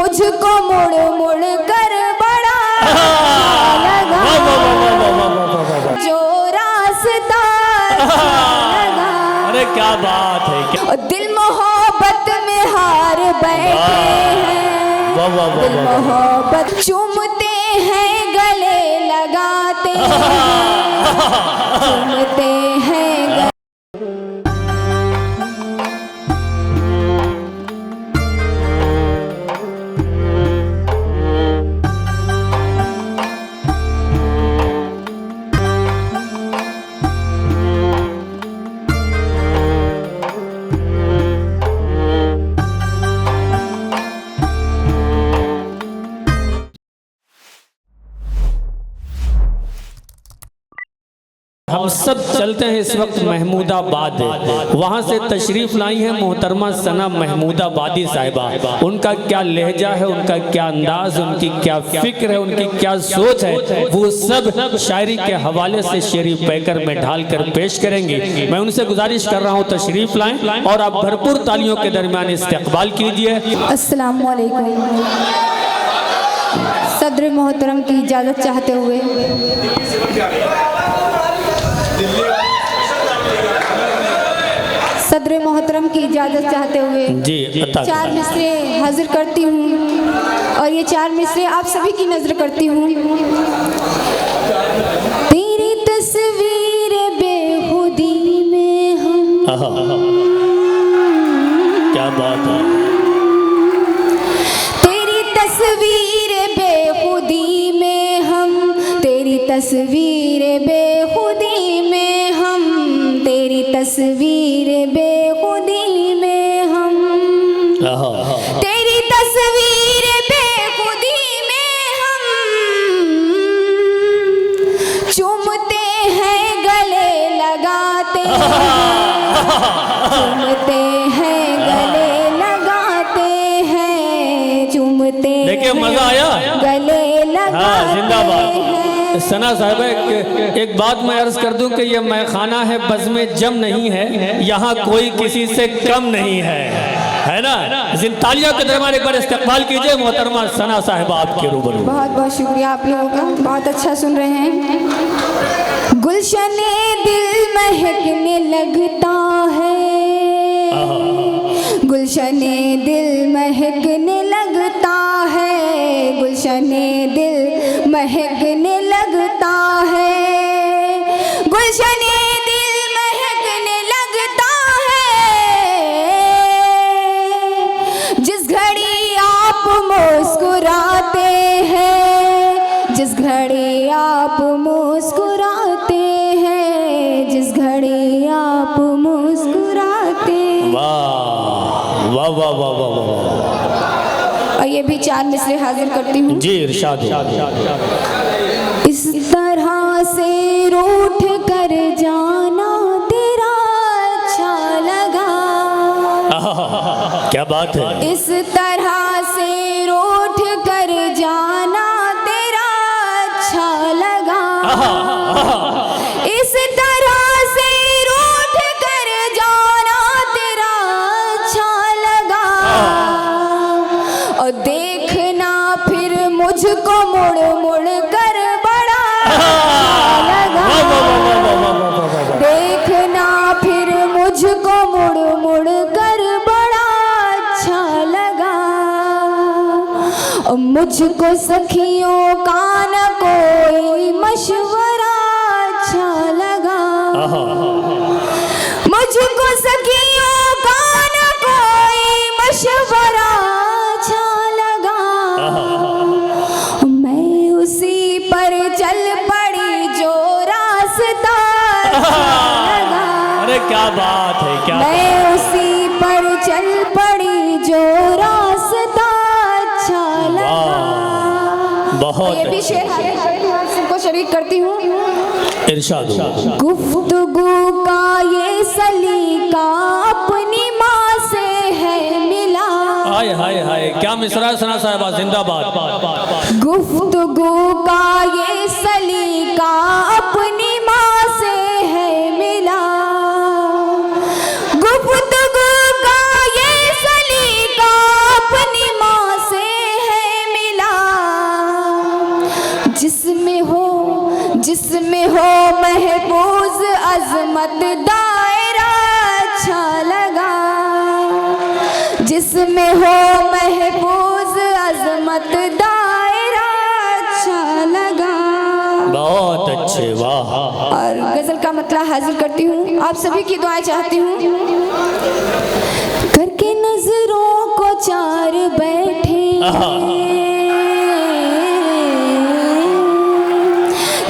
मुझको मुड़ मुड़ कर बड़ा लगा, जो रास्ता लगा। अरे क्या बात है, क्या दिल मोहब्बत में हार बैठे हैं, दिल मोहब्बत चूमते हैं गले लगाते हैं, चूमते हैं गले। हम सब चलते हैं इस वक्त महमूदाबाद, वहाँ से तशरीफ लाई हैं मोहतरमा सना महमूदाबादी साहिबा। उनका क्या लहजा है, उनका क्या अंदाज, उनकी क्या फिक्र है, उनकी क्या सोच है, वो सब शायरी के हवाले से शेरी पैकर में ढाल कर पेश करेंगे। मैं उनसे गुजारिश कर रहा हूँ तशरीफ लाएं और आप भरपूर तालियों के दरमियान इस्तकबाल कीजिए। अस्सलाम वालेकुम। सदर मोहतरम की इजाज़त चाहते हुए सदर मोहतरम की इजाज़त चाहते हुए जी 4 मिसरे हाजिर करती हूँ और ये 4 मिसरे आप सभी की नजर करती हूँ। तेरी तस्वीर बेखुदी में हम, क्या बात है, तेरी तस्वीर बेखुदी में हम, तेरी तस्वीर बेखुदी में हम, तेरी तस्वीर बेखुदी में हम, तेरी तस्वीर बेखुदी में हम चूमते हैं गले लगाते हैं, चूमते हैं गले लगाते हैं, चूमते देखिए मजा आया, गले लगाते जिंदाबाद। हैं। सना साहब एक बात मैं अर्ज कर दूं कि ये मैखाना है, बज़्म जम नहीं है, यहाँ कोई किसी से कम नहीं है ना। तालियों के दरमियान एक बार इस्तकबाल कीजिए मोहतरमा सना साहब आपके रूबरू। बहुत बहुत शुक्रिया आप लोगों का, बहुत अच्छा सुन रहे हैं। गुलशने दिल महकने लगता है, गुलशने दिल महकने लगता है, गुलशने दिल महकने लगता है, गुलशने दिल महकने लगता है, जिस घड़ी आप मुस्कुराते हैं, जिस घड़ी आप मुस्कुराते हैं, जिस घड़ी आप मुस्कुराते हैं। वाह वाह वाह वाह वाह वाह। और ये भी 4 मिसरे हाजिर करती हूँ जी इरशाद। इस तरह से रूठ कर जाना तेरा अच्छा लगा, क्या बात है, इस तरह से रूठ कर जाना तेरा अच्छा लगा, इस तरह से रूठ कर जाना तेरा अच्छा लगा, और देखना फिर मुझको मुड़ मुड़ कर बड़ा लगा, देखना फिर मुझको मुड़ मुड़ कर बड़ा अच्छा लगा, और मुझको सखियों का न कोई मशवरा अच्छा लगा, मुझको सखियों का न कोई मशवरा अच्छा लगा, मैं उसी पर चल पड़ी जो रास्ता लगा, अरे क्या बात है, क्या मैं उसी पर चल पड़ी जो रास्ता अच्छा लगा। बहुत ये भी शेर को शरीक करती हूँ। इरशाद। गुफ्तगू का ये सलीका अपनी माँ से है मिला, हाय हाय हाय क्या मिसरा है सना साहिबा, जिंदाबाद। गुफ्तगू का ये सलीका अपनी माँ से है मिला, गुफ्तगू का ये सलीका अपनी माँ से बहुत अच्छे, वाह। और गजल का मतलब हाजिर करती हूँ, आप सभी की दुआएं चाहती हूँ। करके नजरों को चार बैठे,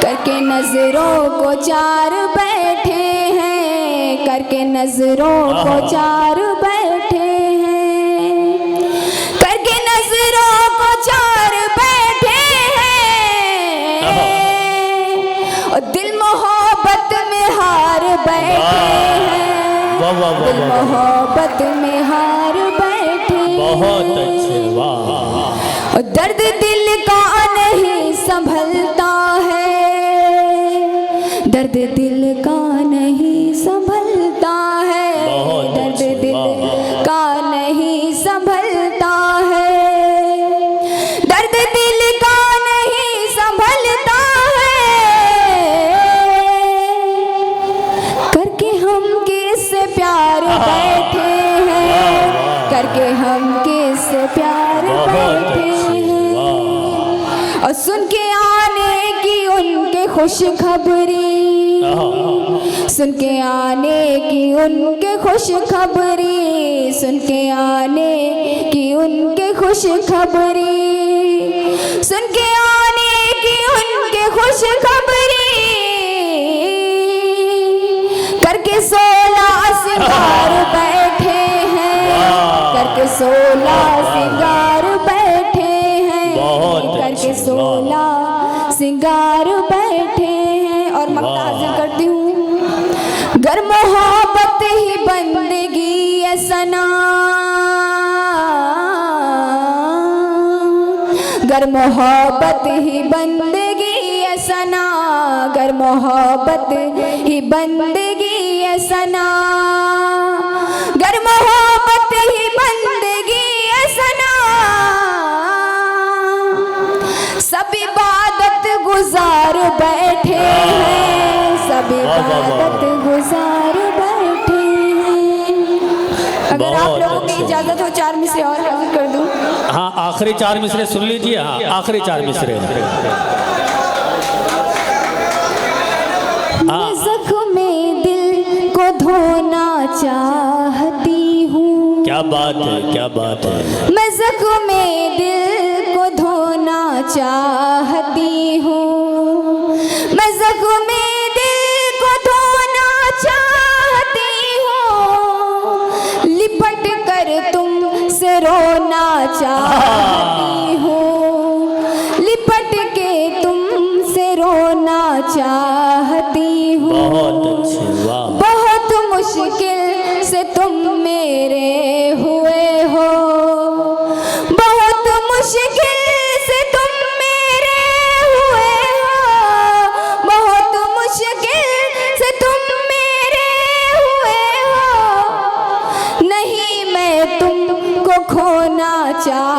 करके नजरों को चार बैठे हैं, करके नजरों को चार बैठे हैं, करके नजरों को चार बैठे हैं, और दिल मोहब्बत में हार बैठे हैं, दिल मोहब्बत में हार बैठे, बहुत अच्छे, वाह। और दर्द दिल का नहीं संभलता है, दर्द दिल का नहीं संभलता है, दर्द दिल का नहीं संभलता है, दर्द दिल का नहीं संभलता है, करके हम किससे प्यार बैठे हैं, करके हम किससे प्यार बैठे हैं, और सुन के आने की उनके खुशखबरी, सुन के आने की उनके खुशखबरी, सुन के आने की उनके खुशखबरी, सुन के आने की उनके खुशखबरी, करके 16 सिंगार बैठे हैं, करके 16 सिंगार बैठे हैं, करके 16 सिंगार बैठे हैं। और मक्ता हाजिर करती हूँ। गर मोहब्बत ही बंदगी है सना, गर मोहब्बत ही बंदगी है सना, गर मोहब्बत ही बंदगी है सना, गर मोहब्बत ही बंदगी है सना, सब इबादत गुजार बैठे हैं, सब इबादत गुजार बैठे हैं। अगर आप लोगों की इजाजत हो 4 मिसरे और हाजिर कर दूं। हाँ, आखिरी 4 मिसरे सुन लीजिए। हाँ, आखिरी 4 मिसरे। मैं ज़ख्म दिल को धोना चाहती हूँ, क्या बात है, क्या बात है। मैं ज़ख्म दिल को धोना चाहती हूँ, मैं ज़ख्म दिल को धोना चाहती हूँ, लिपट कर तुमसे रोना चाहती हूँ, लिपट के तुमसे रोना चाहती हूँ, बहुत अच्छे, वाह। बहुत मुश्किल से तुम मेरे हुए हो, बहुत मुश्किल से तुम मेरे हुए हो, बहुत मुश्किल से तुम मेरे हुए हो, नहीं मैं तुमको खोना चाहती